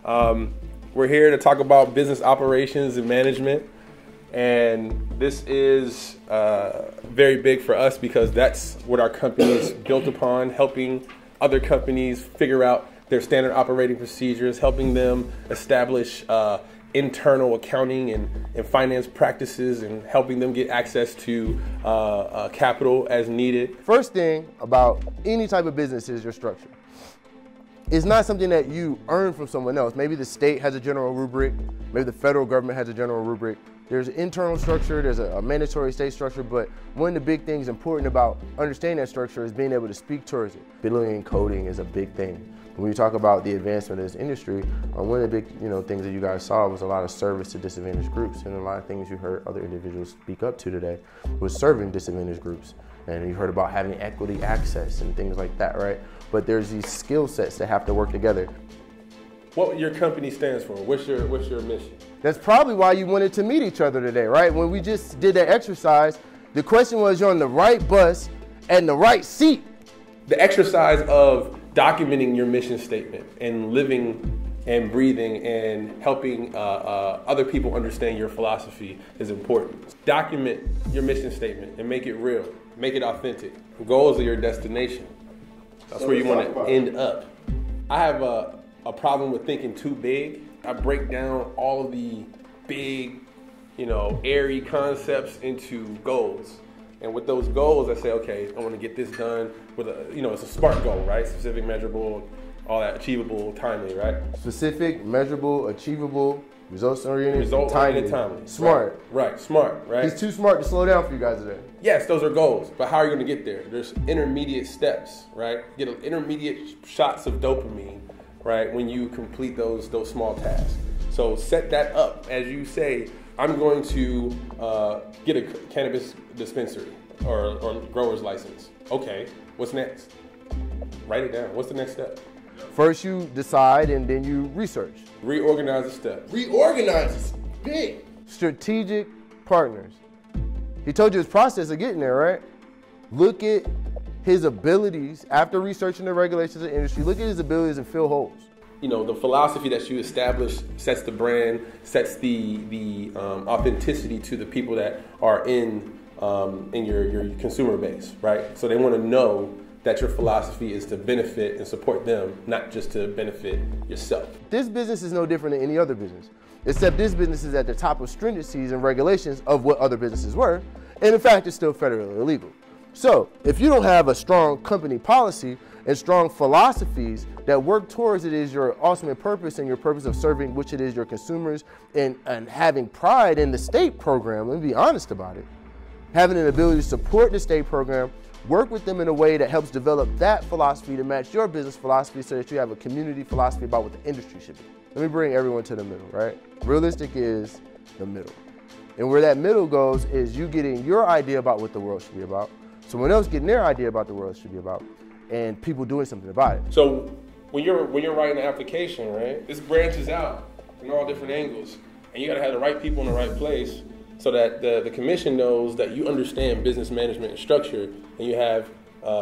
We're here to talk about business operations and management. And this is very big for us because that's what our company is built upon, helping other companies figure out their standard operating procedures, helping them establish internal accounting and finance practices, and helping them get access to capital as needed. First thing about any type of business is your structure. It's not something that you earn from someone else. Maybe the state has a general rubric, maybe the federal government has a general rubric. There's an internal structure, there's a mandatory state structure, but one of the big things important about understanding that structure is being able to speak towards it. Billing and coding is a big thing. When we talk about the advancement of this industry, one of the big things that you guys saw was a lot of service to disadvantaged groups, and a lot of things you heard other individuals speak up to today was serving disadvantaged groups. And you heard about having equity access and things like that, right? But there's these skill sets that have to work together. What your company stands for? What's your mission? That's probably why you wanted to meet each other today, right? When we just did that exercise, the question was, you're on the right bus and the right seat. The exercise of documenting your mission statement and living and breathing and helping other people understand your philosophy is important. Document your mission statement and make it real, make it authentic. Goals are your destination. That's where you want to end up. I have a problem with thinking too big. I break down all of the big, airy concepts into goals. And with those goals, I say, okay, I want to get this done with it's a SMART goal, right? Specific, measurable, all that, achievable, timely, right? Specific, measurable, achievable, results-oriented, result-oriented, timely. Smart. Right, smart, right? He's too smart to slow down for you guys today. Yes, those are goals, but how are you going to get there? There's intermediate steps, right? Get intermediate shots of dopamine, right, when you complete those small tasks. So set that up. As you say, I'm going to get a cannabis dispensary or grower's license. Okay, what's next? Write it down. What's the next step? First you decide and then you research. Reorganize the steps. Reorganize is big. Strategic partners. He told you his process of getting there, right? Look at his abilities after researching the regulations of the industry. Look at his abilities to fill holes. The philosophy that you establish sets the brand, sets the authenticity to the people that are in your consumer base, right? So they want to know that your philosophy is to benefit and support them, not just to benefit yourself. This business is no different than any other business, except this business is at the top of stringencies and regulations of what other businesses were, and in fact, it's still federally illegal. So if you don't have a strong company policy and strong philosophies that work towards it is your ultimate purpose and your purpose of serving which it is your consumers and having pride in the state program, let me be honest about it, having an ability to support the state program, work with them in a way that helps develop that philosophy to match your business philosophy so that you have a community philosophy about what the industry should be. Let me bring everyone to the middle, right? Realistic is the middle. And where that middle goes is you getting your idea about what the world should be about, someone else getting their idea about the world should be about, and people doing something about it. So when you're writing an application, right, this branches out in all different angles, and you got to have the right people in the right place so that the commission knows that you understand business management and structure, and you have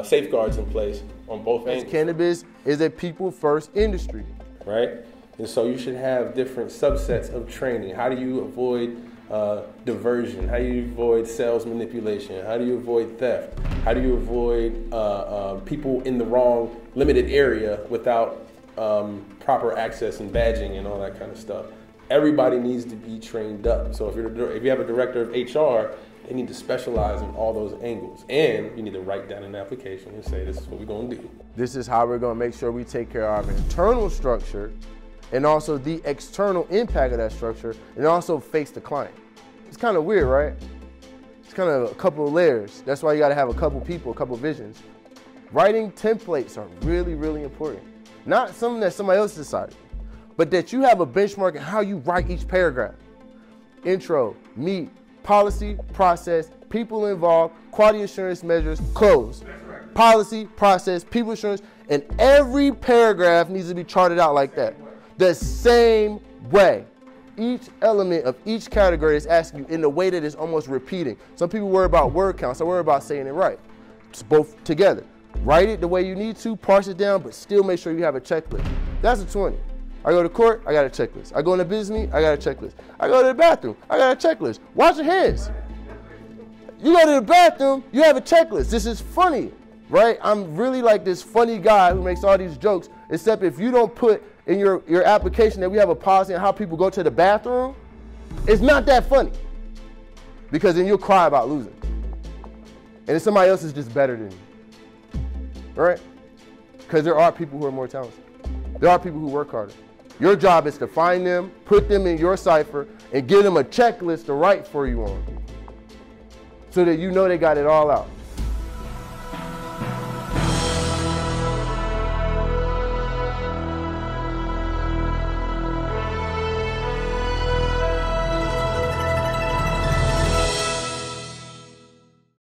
safeguards in place on both angles. Cannabis is a people-first industry, right? And so you should have different subsets of training. How do you avoid diversion? How do you avoid sales manipulation? How do you avoid theft? How do you avoid people in the wrong limited area without proper access and badging and all that kind of stuff? Everybody needs to be trained up. So if you have a director of HR, they need to specialize in all those angles. And you need to write down an application and say, this is what we're going to do. This is how we're going to make sure we take care of our internal structure and also the external impact of that structure, and also face the client. It's kind of weird, right? It's kind of a couple of layers. That's why you got to have a couple people, a couple visions. Writing templates are really, really important. Not something that somebody else decided, but that you have a benchmark in how you write each paragraph. Intro, meet, policy, process, people involved, quality assurance measures, close. Policy, process, people assurance, and every paragraph needs to be charted out like that. The same way. Each element of each category is asking you in a way that is almost repeating. Some people worry about word counts, some worry about saying it right. It's both together. Write it the way you need to, parse it down, but still make sure you have a checklist. That's a 20. I go to court, I got a checklist. I go in a business meeting, I got a checklist. I go to the bathroom, I got a checklist. Wash your hands. You go to the bathroom, you have a checklist. This is funny, right? I'm really like this funny guy who makes all these jokes, except if you don't put in your application that we have a policy on how people go to the bathroom, it's not that funny. Because then you'll cry about losing. And then somebody else is just better than you, right? Because there are people who are more talented. There are people who work harder. Your job is to find them, put them in your cipher, and give them a checklist to write for you on, so that you know they got it all out.